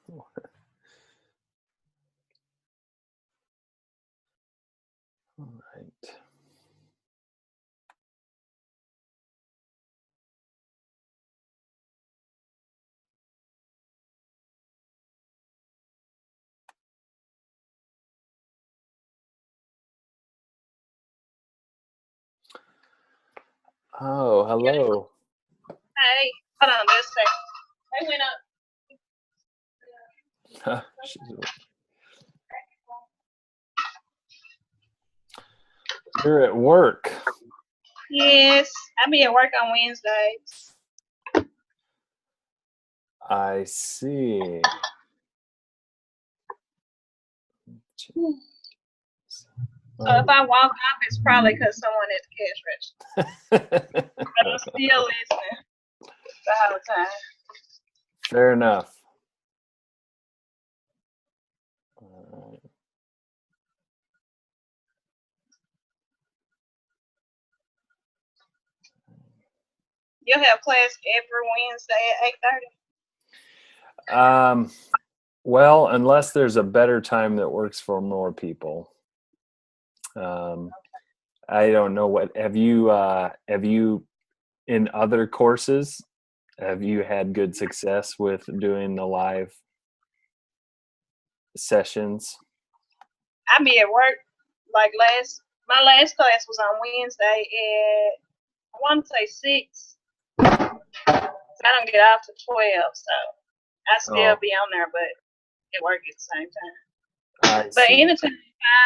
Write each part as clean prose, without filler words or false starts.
All right. Oh, hello. Hey, hold on just a second. They went up. You're at work. Yes, I be at work on Wednesdays. I see. So if I walk up, it's probably because someone at the cash register. But I'm still listening the whole time. Fair enough. All right. You'll have class every Wednesday at 8:30. Well, unless there's a better time that works for more people. I don't know what have you in other courses, have you had good success with doing the live sessions? I be at work like my last class was on Wednesday at I want to say 6. So I don't get off to 12, so I still be on there, but at work at the same time. But anytime is fine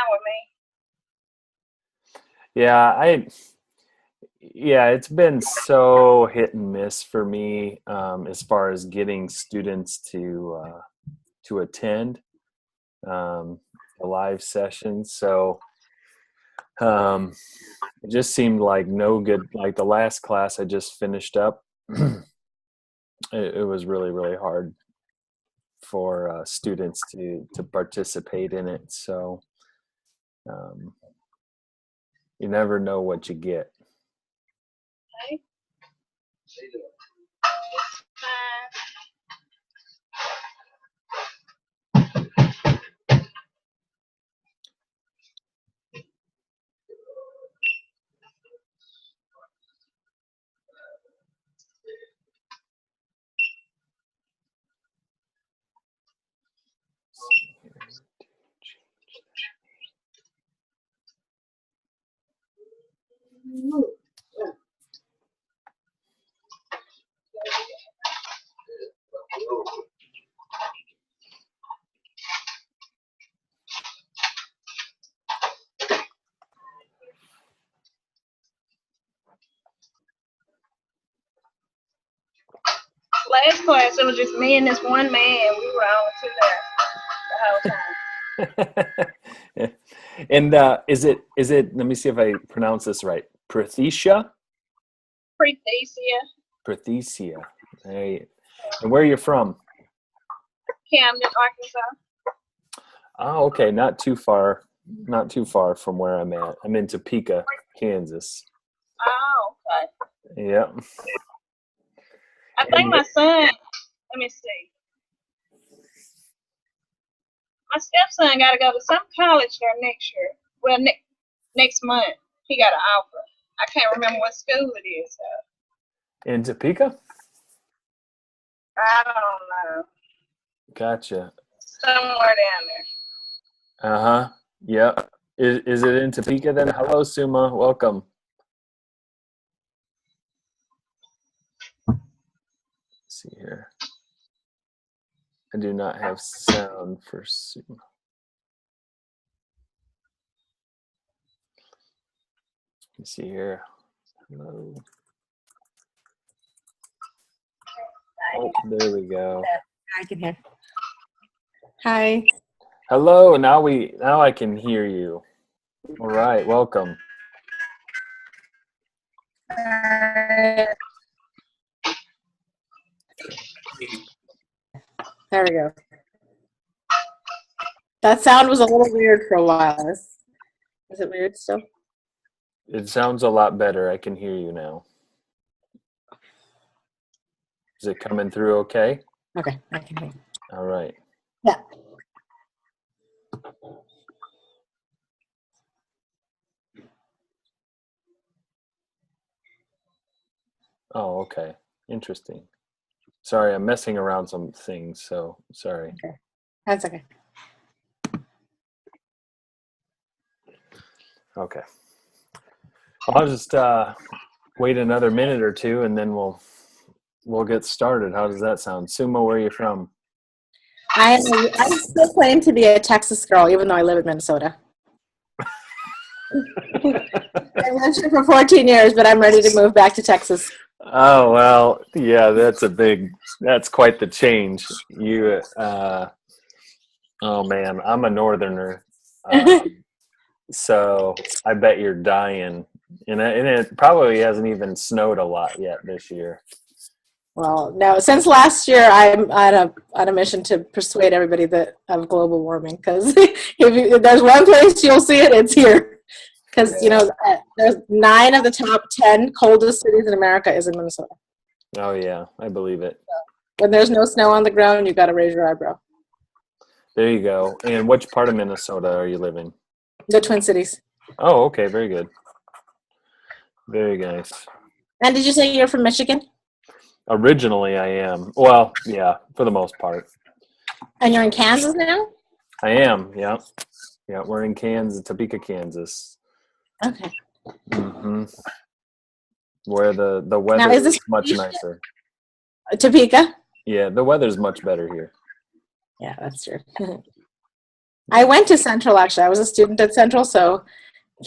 with me. Yeah, it's been so hit and miss for me as far as getting students to attend the live sessions. So it just seemed like no good. Like the last class I just finished up, it was really, really hard for students to participate in it. So you never know what you get. Okay. Last class, it was just me and this one man. We were on to there the whole time. And is it? Let me see if I pronounce this right. Prathesia. Prathesia. Hey, and where are you from? Camden, Arkansas. Oh, okay. Not too far. Not too far from where I'm at. I'm in Topeka, Kansas. Oh, okay. Yeah. I think my son. Let me see. My stepson got to go to some college there next year. Well, next month he got an offer. I can't remember what school it is. In Topeka? I don't know. Gotcha. Somewhere down there. Uh-huh. Yep. Is it in Topeka then? Hello, Suma. Welcome. Let's see here. I do not have sound for Suma. Let me see here. Hello. Oh, there we go. I can hear. Hi. Hello. Now I can hear you. All right. Welcome. There we go. That sound was a little weird for a while. Is it weird still? It sounds a lot better. I can hear you now. Is it coming through okay? Okay, I can hear you. All right. Yeah. Oh, okay. Interesting. Sorry, I'm messing around some things, so sorry. That's okay. Okay. I'll just wait another minute or two, and then we'll get started. How does that sound? Sumo, where are you from? I still claim to be a Texas girl, even though I live in Minnesota. I've lived here for 14 years, but I'm ready to move back to Texas. Oh, well, yeah, that's quite the change. You, oh man, I'm a northerner. So I bet you're dying. And it probably hasn't even snowed a lot yet this year. Well, no, since last year, I'm on a mission to persuade everybody of global warming, because if there's one place you'll see it, it's here. Because, there's 9 of the top 10 coldest cities in America is in Minnesota. Oh, yeah, I believe it. When there's no snow on the ground, you got to raise your eyebrow. There you go. And which part of Minnesota are you living? The Twin Cities. Oh, okay, very good. Very nice. And did you say you're from Michigan? Originally, I am. Well, yeah, for the most part. And you're in Kansas now? I am, yeah. Yeah, we're in Kansas, Topeka, Kansas. Okay. Mm-hmm. Where the weather is much nicer. Topeka? Yeah, the weather's much better here. Yeah, that's true. I went to Central, actually. I was a student at Central, so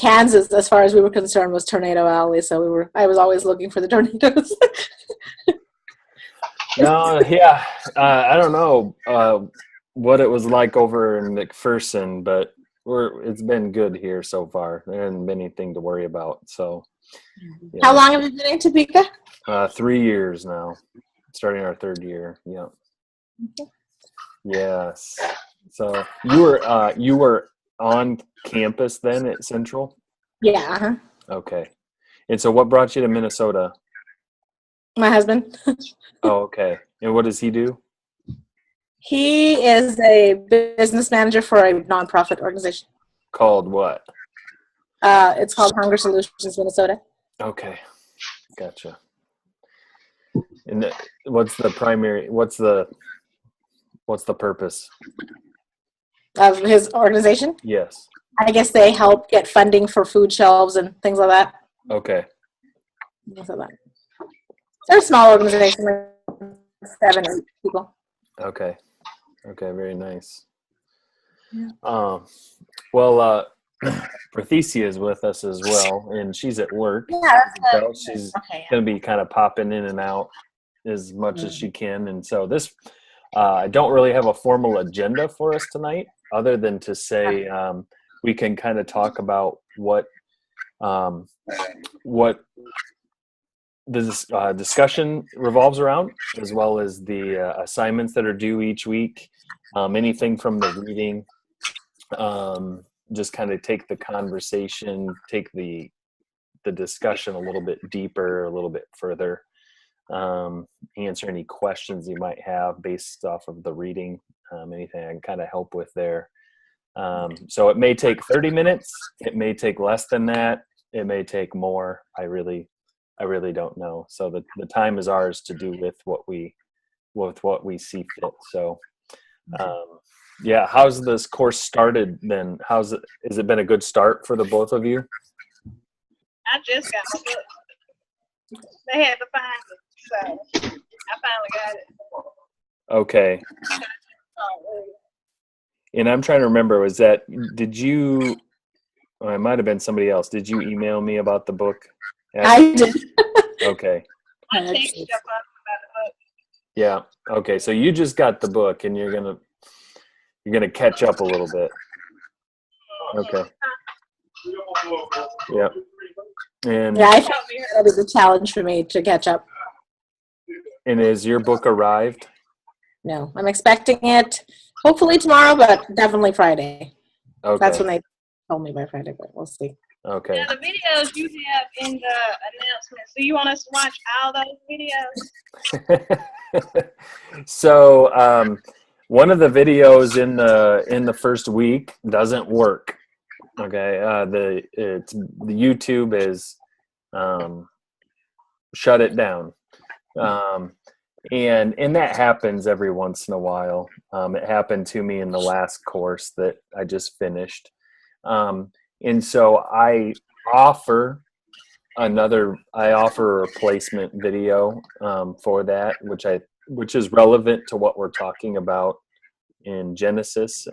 Kansas, as far as we were concerned, was Tornado Alley. So I was always looking for the tornadoes. No, yeah, I don't know what it was like over in McPherson, but it's been good here so far. There hasn't been anything to worry about. So, yeah. How long have you been in Topeka? 3 years now, starting our 3rd year. Yeah. Okay. Yes. So you were on campus then at Central? Yeah. Uh-huh. Okay. And so what brought you to Minnesota? My husband. Oh, okay. And what does he do? He is a business manager for a nonprofit organization. Called what? It's called Hunger Solutions Minnesota. Okay. Gotcha. And what's the purpose Of his organization? Yes. I guess they help get funding for food shelves and things like that. Okay. Things like that. They're a small organization, like 7 or 8 people. Okay. Very nice. Yeah. Well, Prathesia is with us as well, and she's at work. Yeah, so she's going to be kind of popping in and out as much as she can. And so this, I don't really have a formal agenda for us tonight, other than to say we can kind of talk about what this discussion revolves around, as well as the assignments that are due each week, anything from the reading, just kind of take the conversation, take the discussion a little bit deeper, a little bit further, answer any questions you might have based off of the reading, anything I can kind of help with there. So it may take 30 minutes, it may take less than that, it may take more. I really don't know. So the time is ours to do with what we see fit. So yeah, how's this course started then? Has it been a good start for the both of you? I just got my book. They had to find it, so I finally got it. Okay. And I'm trying to remember, did you, it might have been somebody else. Did you email me about the book? I did. Okay. I texted you about the book. Yeah. Okay. So you just got the book, and you're gonna catch up a little bit. Okay. Yeah. And yeah, I felt that was a challenge for me to catch up. And has your book arrived? No, I'm expecting it hopefully tomorrow, but definitely Friday. Okay. That's when they told me by Friday, but we'll see. Okay. Now, the videos you have in the announcements, do you want us to watch all those videos? So one of the videos in the first week doesn't work. Okay, the YouTube is shut it down, and that happens every once in a while. It happened to me in the last course that I just finished, and so I offer a replacement video for that, which is relevant to what we're talking about in Genesis,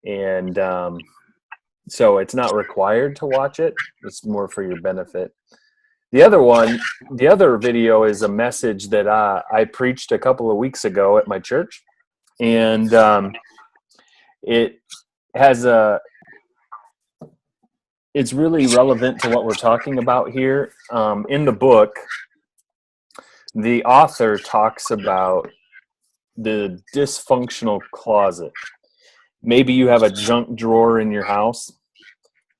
and so it's not required to watch it. It's more for your benefit. The other video is a message that I preached a couple of weeks ago at my church, and it has it's really relevant to what we're talking about here. In the book, the author talks about the dysfunctional closet. Maybe you have a junk drawer in your house,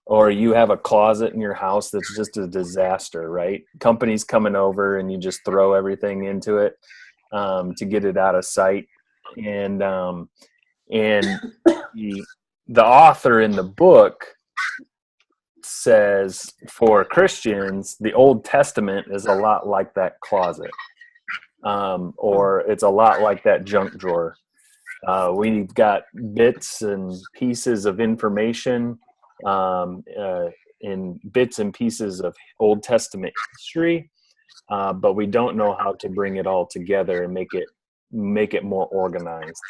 or you have a closet in your house that's just a disaster, right? Company's coming over and you just throw everything into it to get it out of sight. And the author in the book says, for Christians, the Old Testament is a lot like that closet, or it's a lot like that junk drawer. We've got bits and pieces of information, in bits and pieces of Old Testament history, but we don't know how to bring it all together and make it more organized.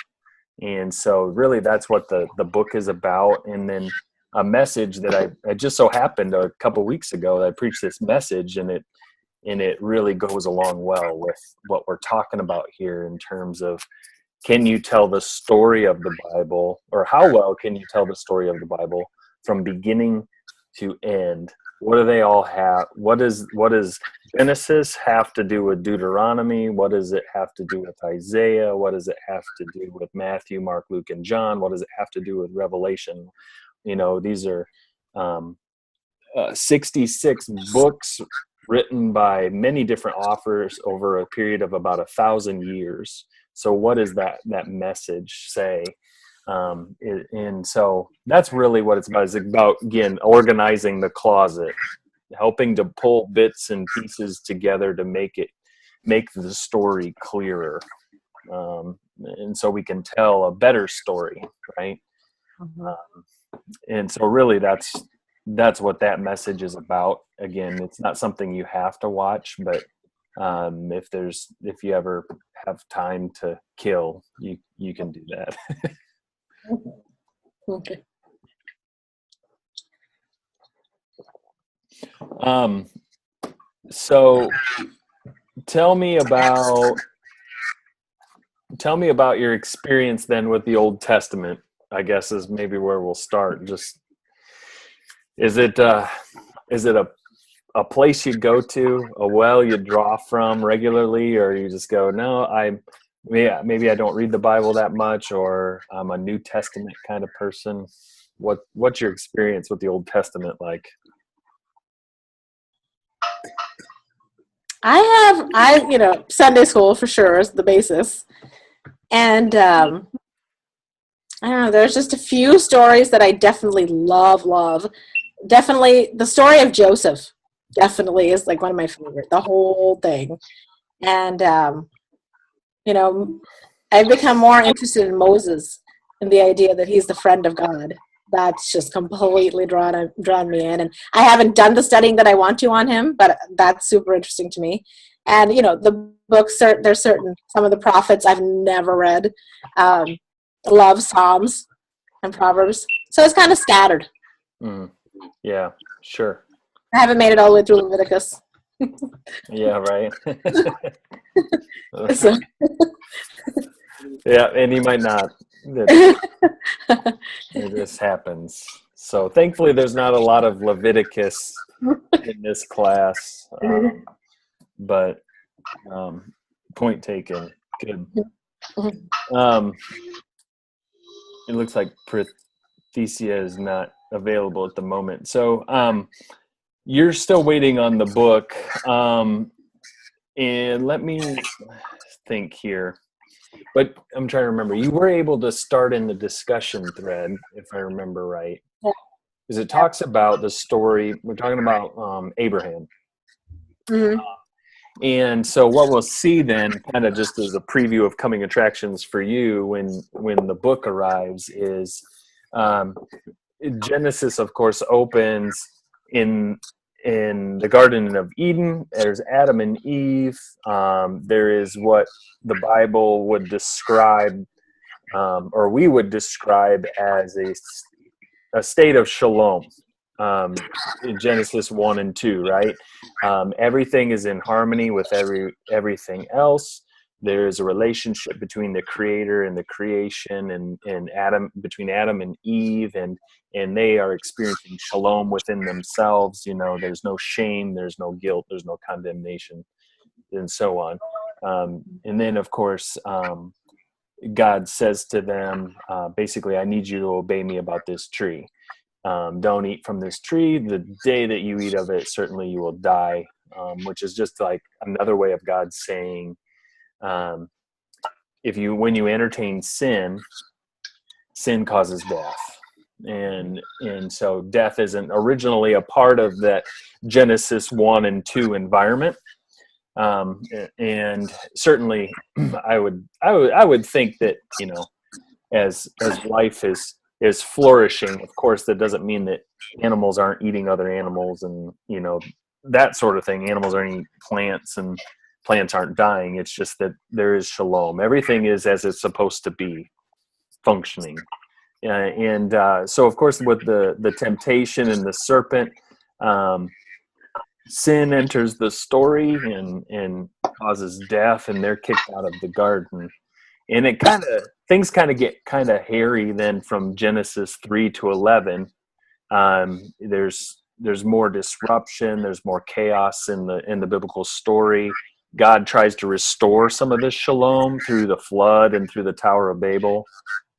And so really that's what the book is about. And then a message that I just so happened a couple weeks ago that I preached this message, and it really goes along well with what we're talking about here in terms of, can you tell the story of the Bible, or how well can you tell the story of the Bible from beginning to end? What do they all have? What does Genesis have to do with Deuteronomy? What does it have to do with Isaiah? What does it have to do with Matthew, Mark, Luke, and John? What does it have to do with Revelation? These are 66 books written by many different authors over a period of about 1,000 years. So what does that message say? And so that's really what it's about. It's about, again, organizing the closet, helping to pull bits and pieces together to make the story clearer. And so we can tell a better story, right? Mm-hmm. And so really that's what that message is about. Again, it's not something you have to watch, but if you ever have time to kill, you can do that. Okay. So tell me about your experience then with the Old Testament, I guess, is maybe where we'll start. Just, is it a place you go to, a well you draw from regularly, or you just go, no, maybe I don't read the Bible that much, or I'm a New Testament kind of person? What's your experience with the Old Testament like? I Sunday school for sure is the basis. And I don't know, there's just a few stories that I definitely love. Definitely the story of Joseph definitely is like one of my favorite, the whole thing. And I've become more interested in Moses and the idea that he's the friend of God. That's just completely drawn me in. And I haven't done the studying that I want to on him, but that's super interesting to me. And, the books, there's some of the prophets I've never read. Love Psalms and Proverbs. So it's kind of scattered. Yeah, sure. I haven't made it all the way through Leviticus. Yeah, right. So. Yeah, and you might not. It just happens. So thankfully there's not a lot of Leviticus in this class. But point taken. Good. It looks like Prathesia is not available at the moment. So you're still waiting on the book. And let me think here. But I'm trying to remember. You were able to start in the discussion thread, if I remember right, Yeah. because it talks about the story. We're talking about Abraham. Mhm. And so what we'll see then, kind of just as a preview of coming attractions for you when the book arrives, is Genesis, of course, opens in the Garden of Eden. There's Adam and Eve. There is what the Bible would describe, or we would describe as a state of shalom. In Genesis 1 and 2, right? Everything is in harmony with everything else. There's a relationship between the creator and the creation, and between Adam and Eve, and they are experiencing shalom within themselves. There's no shame, there's no guilt, there's no condemnation, and so on. And then, of course, God says to them, basically, I need you to obey me about this tree. Don't eat from this tree. The day that you eat of it, certainly you will die, which is just like another way of God saying, when you entertain sin, sin causes death. And so death isn't originally a part of that Genesis 1 and 2 environment. And certainly I would think that, as life is flourishing, of course, that doesn't mean that animals aren't eating other animals, and that sort of thing. Animals aren't eating plants, and plants aren't dying. It's just that there is shalom. Everything is as it's supposed to be, functioning. And so, of course, with the temptation and the serpent, sin enters the story and causes death, and they're kicked out of the garden. And things get hairy then from Genesis 3 to 11. There's more disruption. There's more chaos in the biblical story. God tries to restore some of this shalom through the flood and through the Tower of Babel.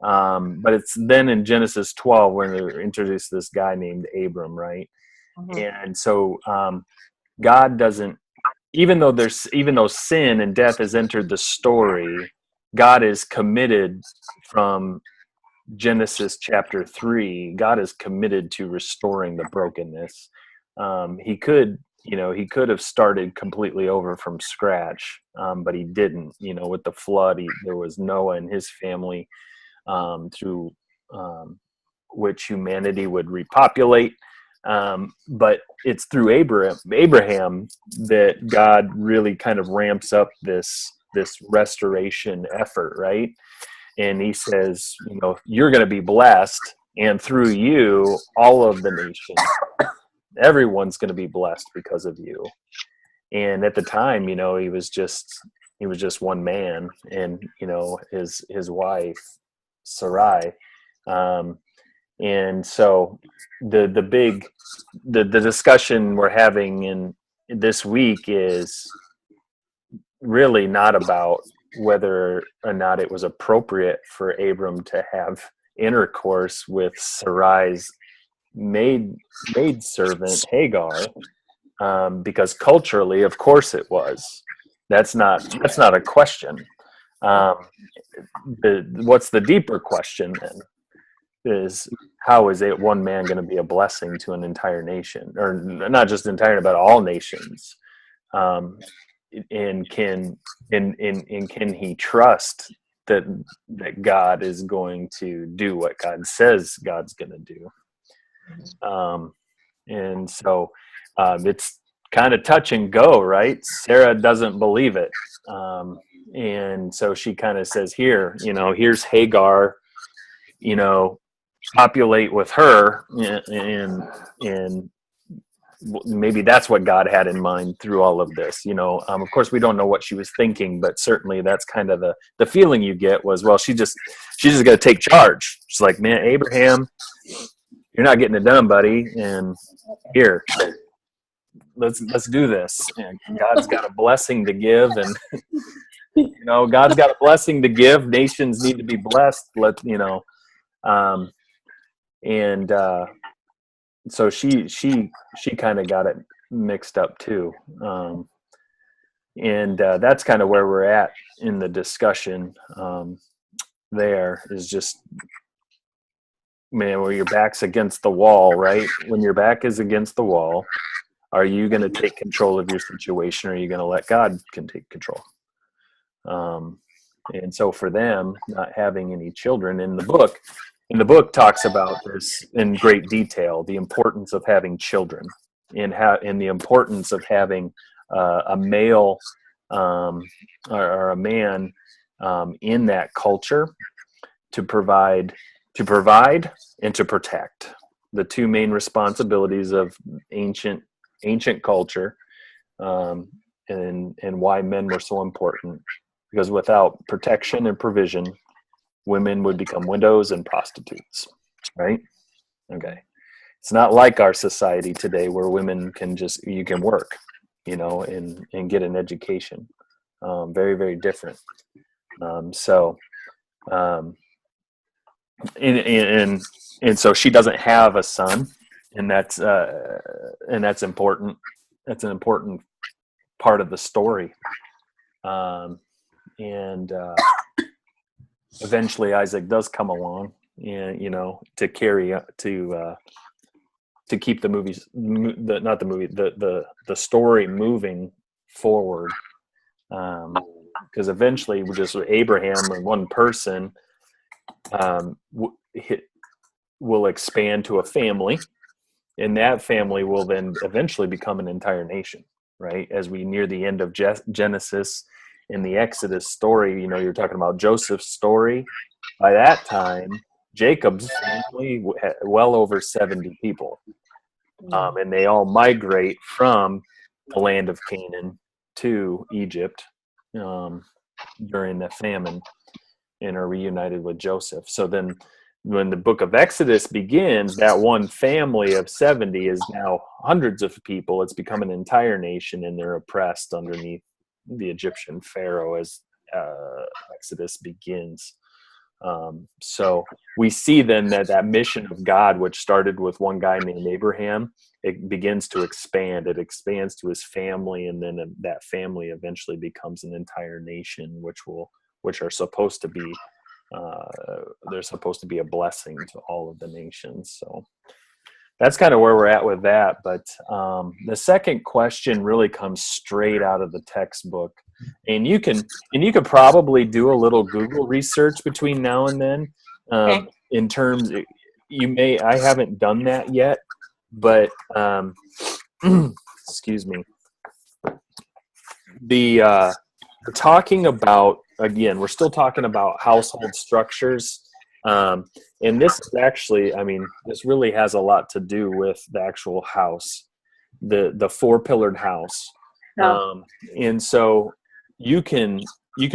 But it's then in Genesis 12 when they introduce this guy named Abram, right? Mm-hmm. And so God doesn't, even though sin and death has entered the story, God is committed from Genesis chapter 3. God is committed to restoring the brokenness. He could have started completely over from scratch, but he didn't. With the flood, there was Noah and his family, through which humanity would repopulate. But it's through Abraham that God really kind of ramps up this restoration effort, right? And he says, you're going to be blessed, and through you, all of the nations, everyone's going to be blessed because of you. And at the time, he was just one man, and his wife Sarai. And so the discussion we're having in this week is really not about whether or not it was appropriate for Abram to have intercourse with Sarai's maidservant Hagar, because culturally, of course, it was. That's not a question. What's the deeper question then? Is how is it one man going to be a blessing to an entire nation, or not just entire, but all nations? And can he trust that God is going to do what God says God's going to do? And so it's kind of touch and go, right? Sarah doesn't believe it, and so she kind of says, here's Hagar, populate with her, and maybe that's what God had in mind through all of this. Of course, we don't know what she was thinking, but certainly that's kind of the feeling you get was, well, she's just going to take charge. She's like, man, Abraham, you're not getting it done, buddy. And here, let's do this. And God's got a blessing to give, and God's got a blessing to give. Nations need to be blessed. So she kind of got it mixed up too. And that's kind of where we're at in the discussion. There is just, man, where your back's against the wall, right? When your back is against the wall, are you going to take control of your situation, or are you going to let God can take control? And so for them, not having any children, in the book talks about this in great detail, the importance of having children, and the importance of having a male or a man in that culture to provide and to protect, the two main responsibilities of ancient culture, and why men were so important. Because without protection and provision, women would become widows and prostitutes, right? Okay. It's not like our society today where women you can work, and get an education. Very, very different. And so she doesn't have a son, and that's important. That's an important part of the story. Eventually Isaac does come along, and to keep the story moving forward, because eventually just Abraham and one person will expand to a family, and that family will then eventually become an entire nation, right? As we near the end of Genesis, in the Exodus story, you're talking about Joseph's story. By that time, Jacob's family had well over 70 people, and they all migrate from the land of Canaan to Egypt during the famine, and are reunited with Joseph. So then when the book of Exodus begins, that one family of 70 is now hundreds of people. It's become an entire nation, and they're oppressed underneath the Egyptian Pharaoh as Exodus begins. So we see then that mission of God, which started with one guy named Abraham, it begins to expand. It expands to his family, and then that family eventually becomes an entire nation, which are supposed to be they're supposed to be a blessing to all of the nations. So that's kind of where we're at with that. But the second question really comes straight out of the textbook, and you could probably do a little Google research between now and then. Okay. In terms, I haven't done that yet, but excuse me. We're talking about, again, we're still talking about household structures. And this is actually, this really has a lot to do with the actual house, the four-pillared house. No. And so you could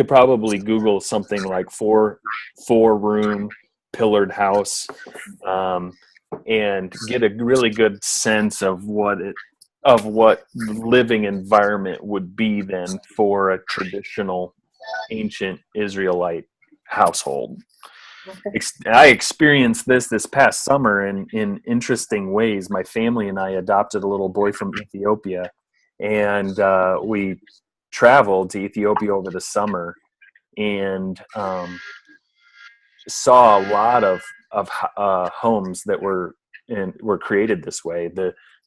probably Google something like four-room pillared house, and get a really good sense of what living environment would be then for a traditional ancient Israelite household. Okay. I experienced this past summer in interesting ways. My family and I adopted a little boy from Ethiopia, and we traveled to Ethiopia over the summer, and saw a lot of homes that were created this way.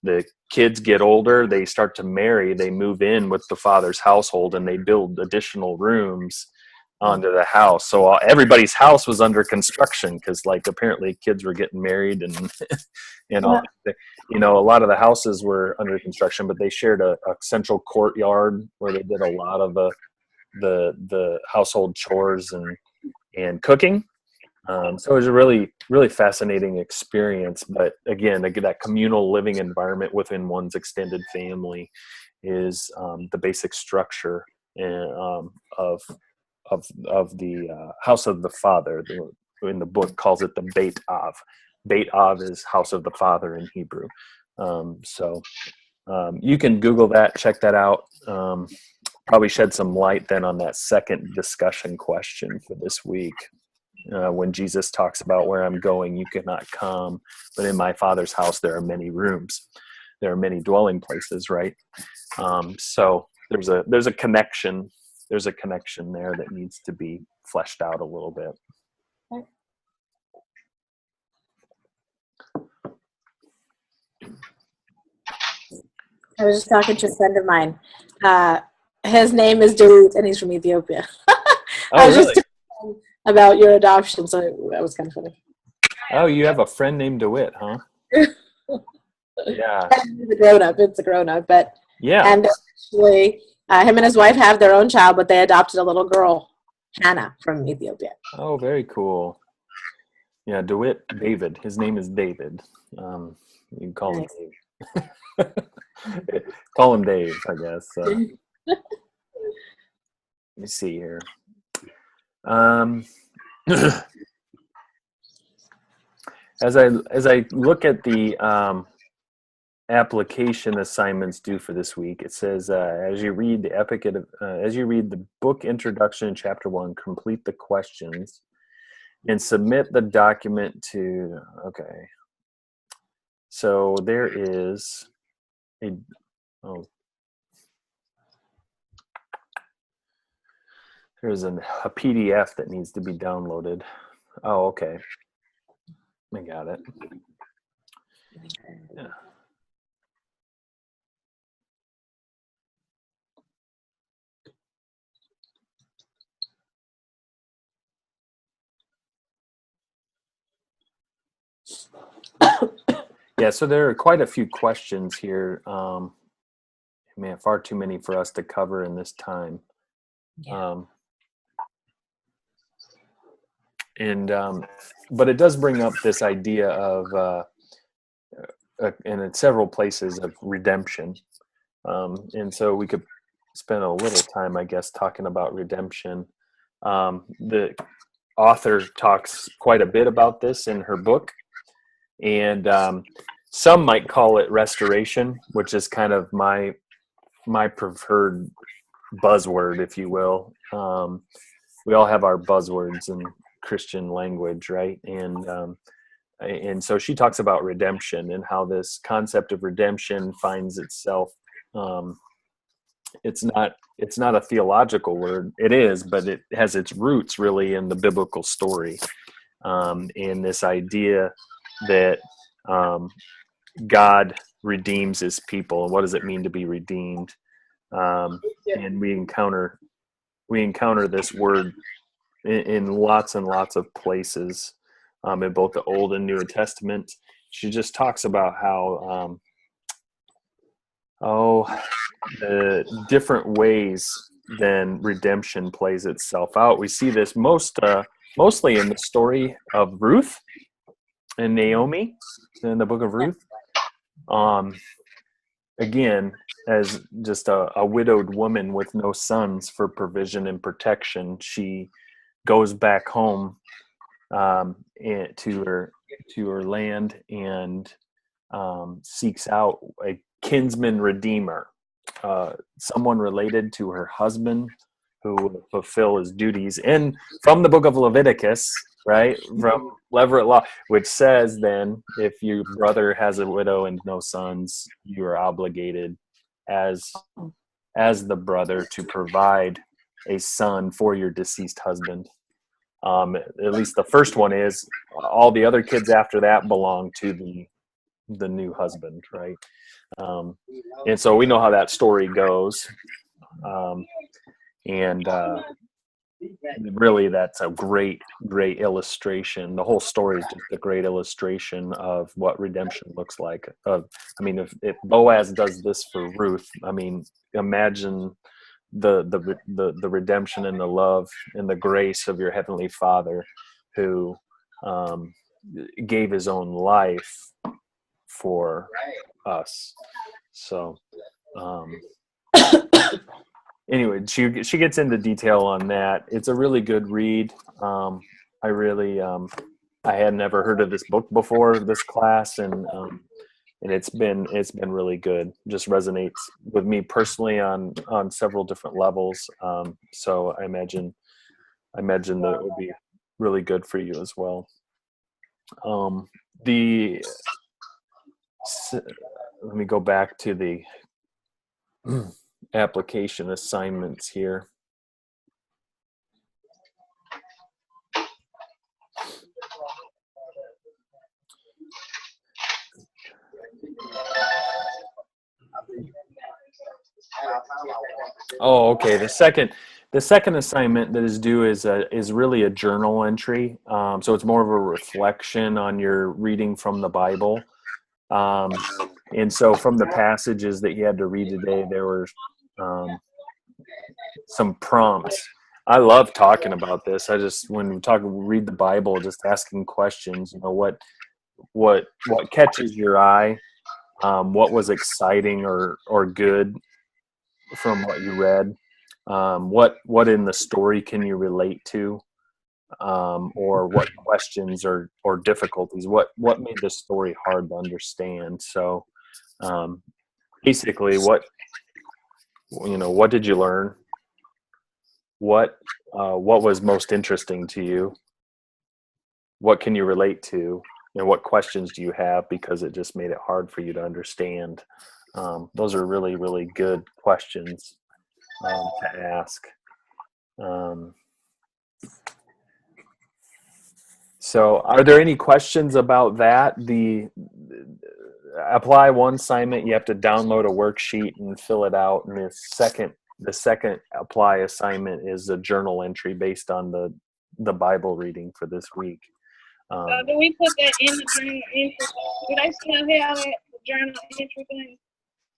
The kids get older, they start to marry, they move in with the father's household, and they build additional rooms onto the house. So everybody's house was under construction, because apparently kids were getting married, and a lot of the houses were under construction, but they shared a central courtyard where they did a lot of the household chores and cooking. So it was a really, really fascinating experience. But again, that communal living environment within one's extended family is the basic structure of the house of the father. In the book calls it the Beit Av. Beit Av is house of the father in Hebrew. So you can Google that, check that out. Probably shed some light then on that second discussion question for this week. When Jesus talks about, where I'm going, you cannot come, but in my Father's house there are many rooms. There are many dwelling places, right? So there's a connection. There's a connection there that needs to be fleshed out a little bit. I was just talking to a friend of mine. His name is Dawood, and he's from Ethiopia. I was really? just talking about your adoption, so that was kind of funny. Oh, you have a friend named DeWitt, huh? Yeah. It's a grown-up. It's a grown-up, but Yeah. and actually, him and his wife have their own child, but they adopted a little girl, Hannah, from Ethiopia. Oh, very cool. Yeah, DeWitt David. His name is David. You can call him Dave. Call him Dave, I guess. Let me see here. As I look at the application assignments due for this week, it says as you read the book introduction in chapter 1, complete the questions and submit the document to. Okay, so there is there's a PDF that needs to be downloaded. Oh, okay. I got it. Yeah. Yeah, so there are quite a few questions here. Man, far too many for us to cover in this time. Yeah. But it does bring up this idea of, and in several places, of redemption. And so we could spend a little time, I guess, talking about redemption. The author talks quite a bit about this in her book. And some might call it restoration, which is kind of my preferred buzzword, if you will. We all have our buzzwords in Christian language, right? And so she talks about redemption and how this concept of redemption finds itself. It's not a theological word. It is, but it has its roots really in the biblical story. In this idea that God redeems his people. And what does it mean to be redeemed? And we encounter this word in lots and lots of places, in both the Old and New Testament. She just talks about how the different ways then redemption plays itself out. We see this mostly in the story of Ruth and Naomi in the book of Ruth. Again, as just a widowed woman with no sons for provision and protection, she goes back home to her land and seeks out a kinsman redeemer, someone related to her husband who will fulfill his duties. And from the book of Leviticus, right, from Levirate law, which says then if your brother has a widow and no sons, you are obligated as the brother to provide a son for your deceased husband. At least the first one is. All the other kids after that belong to the new husband, right? And so we know how that story goes. Really, that's a great illustration. The whole story is just a great illustration of what redemption looks like. If Boaz does this for Ruth, imagine the redemption and the love and the grace of your heavenly Father, who gave his own life for us. So anyway, she gets into detail on that. It's a really good read. I had never heard of this book before this class, and it's been really good. Just resonates with me personally on several different levels. So I imagine that it would be really good for you as well. Let me go back to application assignments here. Oh, okay. The second assignment that is due is really a journal entry. So it's more of a reflection on your reading from the Bible. And so from the passages that you had to read today, there were some prompts. I love talking about this. I just, when we read the Bible, just asking questions, what catches your eye, what was exciting or good from what you read, what in the story can you relate to, or what questions or difficulties, what made the story hard to understand. So basically, what did you learn? What was most interesting to you? What can you relate to? And what questions do you have because it just made it hard for you to understand? Those are really, really good questions to ask. So are there any questions about that? The apply one assignment, you have to download a worksheet and fill it out. And the second apply assignment is a journal entry based on the Bible reading for this week. Do we put that in the journal entry? Do they still have that journal entry thing?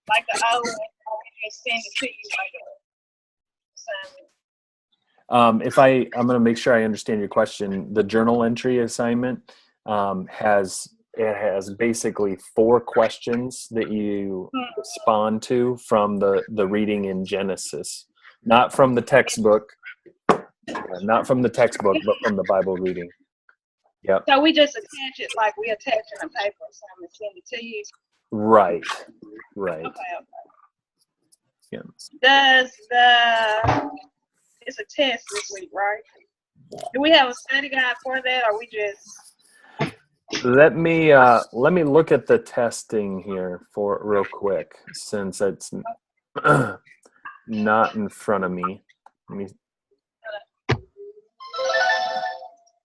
Like the old one, or we just send it to you like I'm going to make sure I understand your question. The journal entry assignment has basically 4 questions that you respond to from the reading in Genesis, not from the textbook, but from the Bible reading. Yep. So we just attach it like we attach it on paper or something and send it to you. Right. Okay. Yeah. It's a test this week, right? Do we have a study guide for that, or we just? Let me look at the testing here for real quick, since it's not in front of me.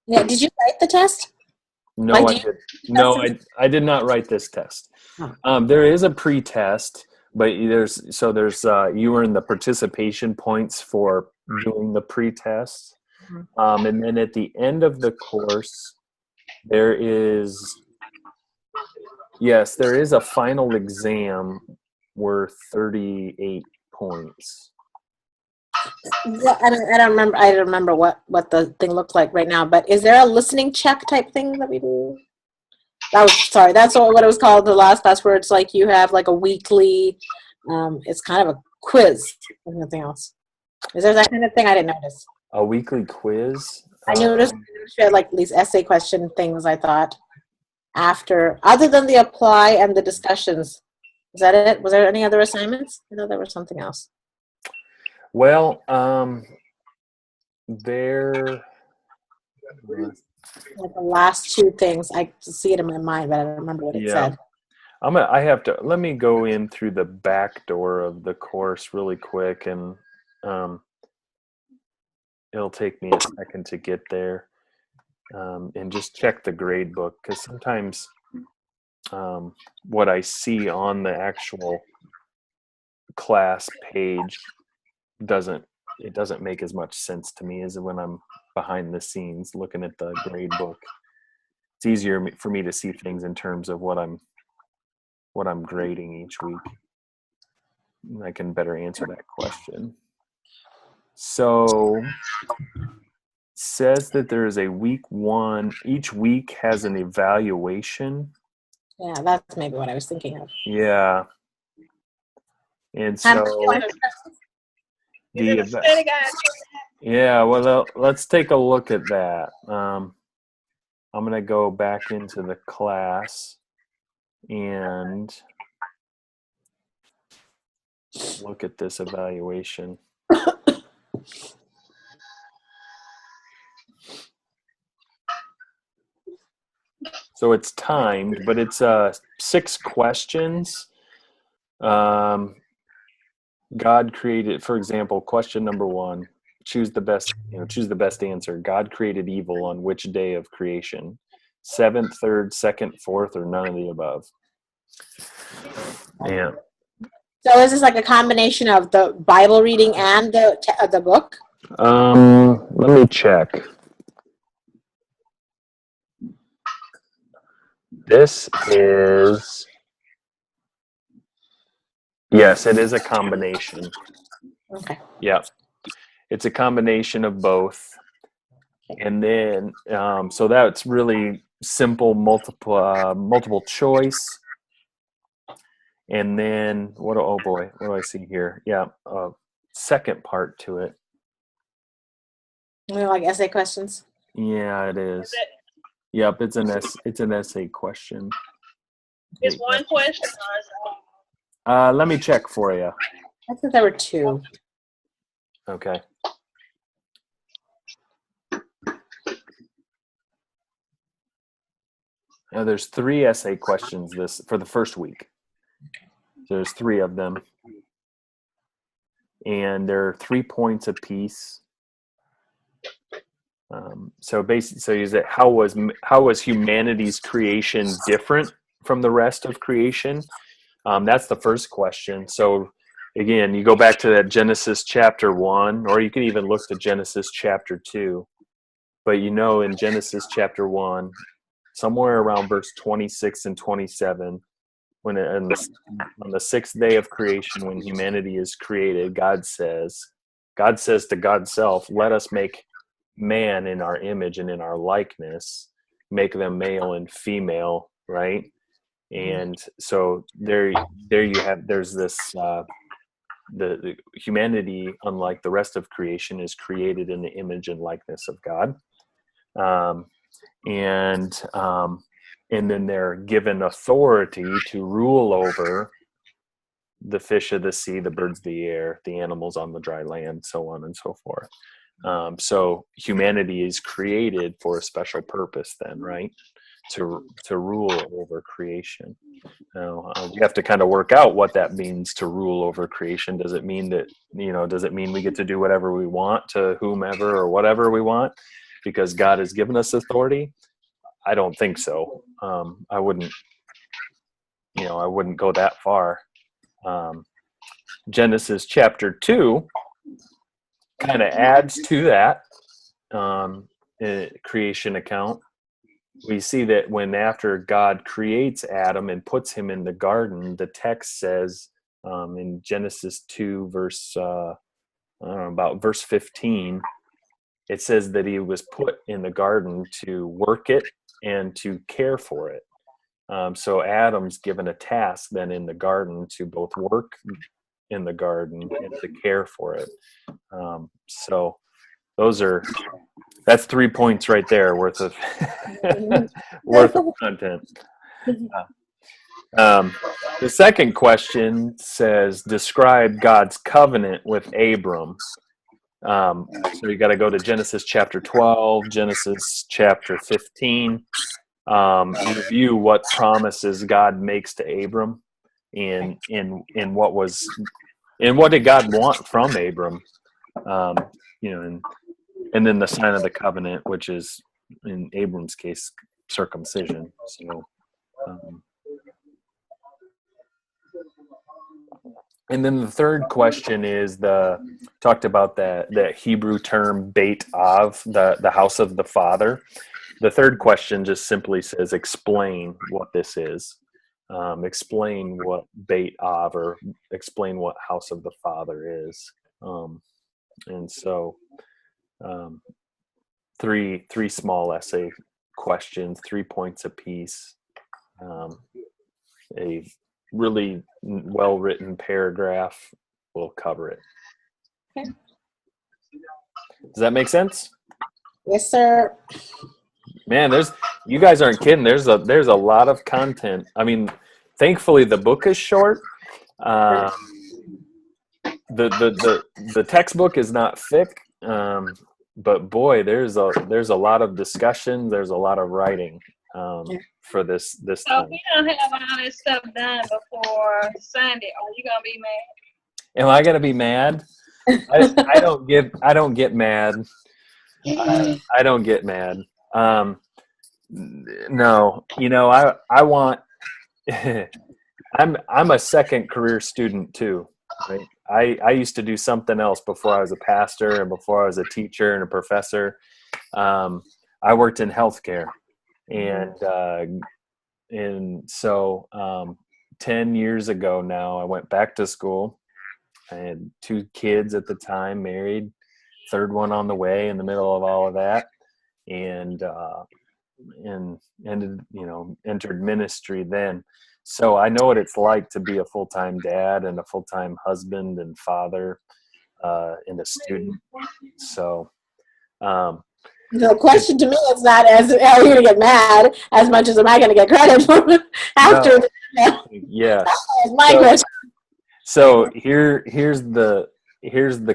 Yeah, did you write the test? No, I did not write this test. There is a pre-test, but there's you earn the participation points for doing the pre-test, and then at the end of the course, there is a final exam worth 38 points. Yeah, I don't remember what the thing looked like right now, but is there a listening check type thing that we do? That's what it was called the last class, where it's like you have like a weekly, it's kind of a quiz, if nothing else. Is there that kind of thing? I didn't notice. A weekly quiz? I noticed you had like these essay question things, I thought, other than the apply and the discussions. Is that it? Was there any other assignments? I know there was something else. Well, there. Like the last 2 things, I see it in my mind, but I don't remember what it said. Let me go in through the back door of the course really quick, and it'll take me a second to get there, and just check the grade book, because sometimes what I see on the actual class page doesn't make as much sense to me as when I'm behind the scenes looking at the grade book. It's easier for me to see things in terms of what I'm grading each week. I can better answer that question. So says that there is a week 1. Each week has an evaluation. Yeah, that's maybe what I was thinking of. Yeah. And so yeah, well, let's take a look at that. I'm going to go back into the class and look at this evaluation. So it's timed, but it's 6 questions. God created, for example, question number 1, choose the best answer. God created evil on which day of creation? 7th, 3rd, 2nd, 4th, or none of the above? Yeah. So is this like a combination of the Bible reading and the book? Let me check. This is, yes, it is a combination. Okay. Yeah. It's a combination of both. And then, so that's really simple multiple choice. And then, oh boy, what do I see here? Yeah, second part to it. Like essay questions? Yeah, it is. Yep, it's an essay question. It's one question. Let me check for you. I think there were 2. Okay. Now there's 3 essay questions for the first week. There's 3 of them, and they're 3 points apiece. So basically, so is it how was humanity's creation different from the rest of creation? That's the first question. So again, you go back to that Genesis chapter 1, or you can even look to Genesis chapter 2. But in Genesis chapter 1, somewhere around verse 26 and 27, on the 6th day of creation, when humanity is created, God says to God's self, let us make man in our image and in our likeness, make them male and female, right? And so there you have, there's this, the humanity, unlike the rest of creation, is created in the image and likeness of God. And then they're given authority to rule over the fish of the sea, the birds of the air, the animals on the dry land, so on and so forth. So humanity is created for a special purpose then, right? To rule over creation. Now, we have to kind of work out what that means, to rule over creation. Does it mean that, does it mean we get to do whatever we want to whomever or whatever we want because God has given us authority? I don't think so. I wouldn't go that far. Genesis chapter 2 kind of adds to that creation account. We see that after God creates Adam and puts him in the garden, the text says in Genesis 2 verse about verse 15, it says that he was put in the garden to work it and to care for it. So Adam's given a task then in the garden to both work in the garden and to care for it. So that's 3 points right there worth of content. The second question says, describe God's covenant with Abram. So you got to go to Genesis chapter 12, Genesis chapter 15. Review what promises God makes to Abram, and what did God want from Abram, and then the sign of the covenant, which is in Abram's case circumcision. So, and then the third question is talked about the Hebrew term Beit Av, the house of the Father. The third question just simply says, explain what this is. Explain what Beit Av, or explain what house of the Father is. And so three small essay questions, 3 points apiece. A really well-written paragraph will cover it. Okay. Does that make sense? Yes, sir. Man, you guys aren't kidding. There's a lot of content. I mean, thankfully the book is short. The textbook is not thick, but boy, there's a lot of discussion. There's a lot of writing for this So time. if we don't have all this stuff done before Sunday, are you gonna be mad? Am I gonna be mad? I don't get mad. I don't get mad. No, I want. I'm a second career student too. Right? I used to do something else before I was a pastor and before I was a teacher and a professor. I worked in healthcare, and so 10 years ago now, I went back to school. I had 2 kids at the time, married, third one on the way in the middle of all of that, and ended, entered ministry then. So I know what it's like to be a full-time dad and a full-time husband and father, and a student. So, the question to me is not as are you going to get mad as much as am I going to get credit for it after. No, yes. That's my question. So here's the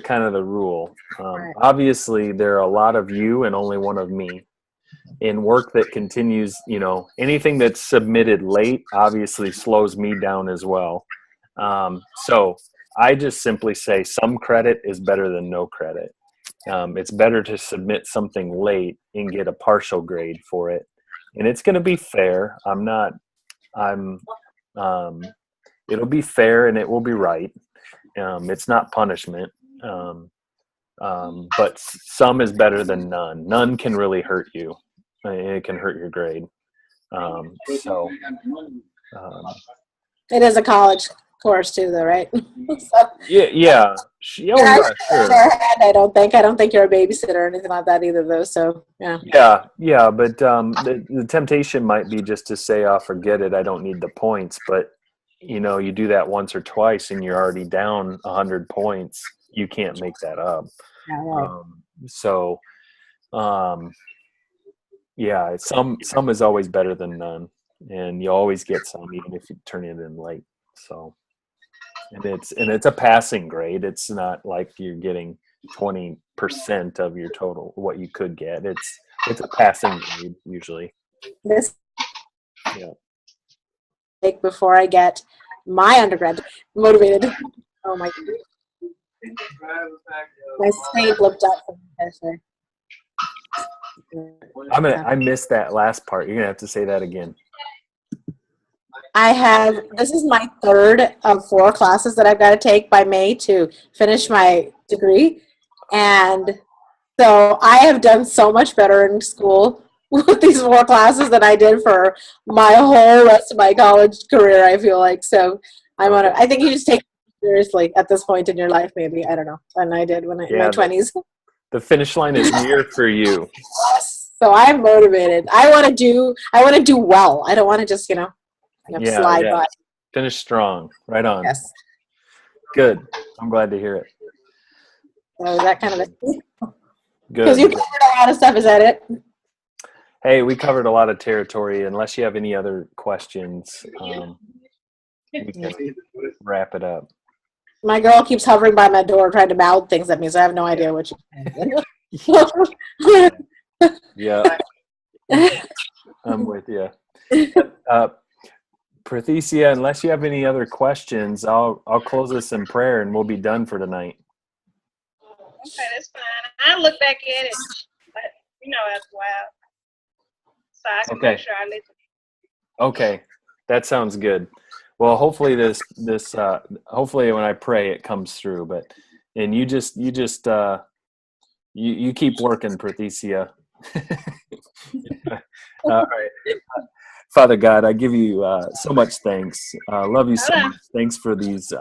kind of the rule. Right. Obviously, there are a lot of you and only one of me. In work that continues, anything that's submitted late obviously slows me down as well. So I just simply say some credit is better than no credit. It's better to submit something late and get a partial grade for it, and it's going to be fair. It'll be fair and it will be right. It's not punishment. But some is better than none. None can really hurt you. It can hurt your grade. It is a college course too, though, right? So, Yeah. Sure. I don't think you're a babysitter or anything like that either, though. So yeah. Yeah. But the temptation might be just to say, "Oh, forget it. I don't need the points." But you do that once or twice, and you're already down 100 points. You can't make that up. Yeah, right. Yeah, some is always better than none, and you always get some, even if you turn it in late. So, and it's a passing grade. It's not like you're getting 20% of your total what you could get. It's a passing grade usually. This Yeah. before I get my undergrad motivated. Oh my God. My state looked up for me. I missed that last part. You're gonna have to say that again. This is my third of 4 classes that I've got to take by May to finish my degree. And so I have done so much better in school with these 4 classes than I did for my whole rest of my college career, I feel like. So I think you just take it seriously at this point in your life, maybe. I don't know. And I did in my 20s. The finish line is near for you. So I'm motivated. I want to do well. I don't want to just, slide by. Finish strong. Right on. Yes. Good. I'm glad to hear it. So that kind of it. Good. Because you covered a lot of stuff. Is that it? Hey, we covered a lot of territory. Unless you have any other questions, we can wrap it up. My girl keeps hovering by my door trying to mouth things at me, so I have no idea what she's saying. Yeah. I'm with you. Prathesia, unless you have any other questions, I'll close this in prayer and we'll be done for tonight. Okay, that's fine. I'll look back at it, but after a while, so I can make sure I listen. Okay, that sounds good. Well, hopefully hopefully when I pray it comes through. And you keep working, Prathesia. All right. Father God, I give you so much thanks. Love you so much. Thanks for these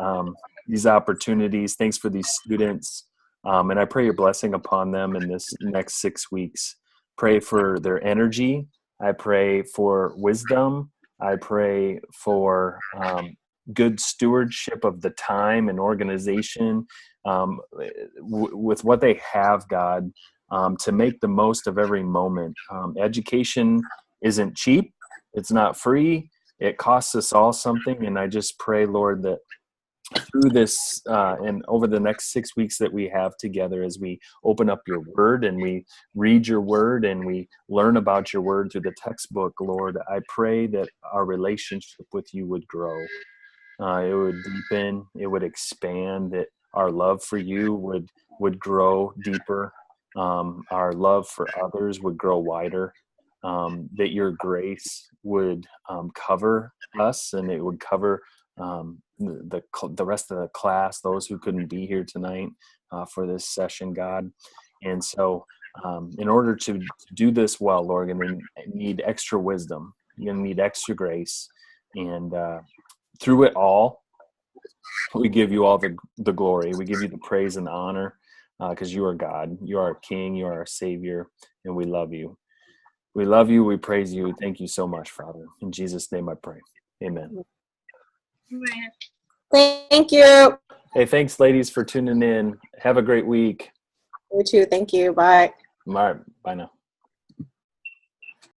opportunities. Thanks for these students. And I pray your blessing upon them in this next 6 weeks. Pray for their energy. I pray for wisdom. I pray for good stewardship of the time and organization with what they have, God, to make the most of every moment. Education isn't cheap. It's not free. It costs us all something. And I just pray, Lord, that through this and over the next 6 weeks that we have together, as we open up your word and we read your word and we learn about your word through the textbook, Lord, I pray that our relationship with you would grow. it would deepen, it would expand, that our love for you would grow deeper. Our love for others would grow wider. That your grace would cover us, and it would cover the rest of the class, those who couldn't be here tonight for this session, God. And so in order to do this well, Lord, you're going to need extra wisdom. You're going to need extra grace. And through it all, we give you all the glory. We give you the praise and the honor because you are God. You are our King. You are our Savior. And we love you. We love you. We praise you. Thank you so much, Father. In Jesus' name I pray. Amen. Amen. Thank you. Hey, thanks, ladies, for tuning in. Have a great week. You too. Thank you. Bye. All right. Bye now.